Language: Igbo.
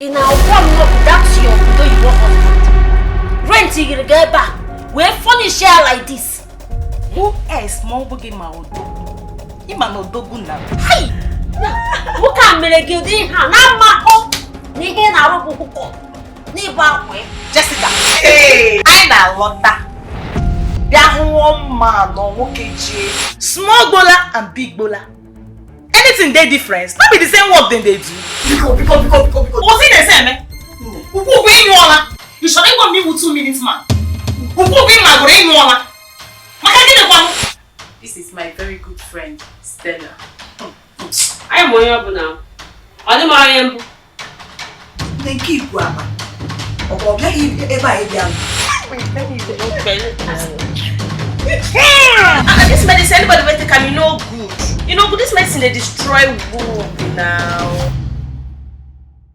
In our one up, that's your do you want husband. Rent you get back. We're funny share like this. Who else more buggy my old dog? Imano doguna. Hey! Who can make you din hand? I'm my home. Nigga na robo hook. Ni ba we. Jessica. Hey, I na Londa. There one man no wokeji. Small bowler and big bowler. Anything they difference? Not be the same work than they do. Because. What's it the same, eh? Who win you all? You should not want me with 2 minutes, man. Who win my brain, you all? This is my very good friend, Stella. I am one now. I don't mind. They keep Guapa. Or let him ever again. This medicine, anybody will take me no good. You know, this medicine they destroy wound now.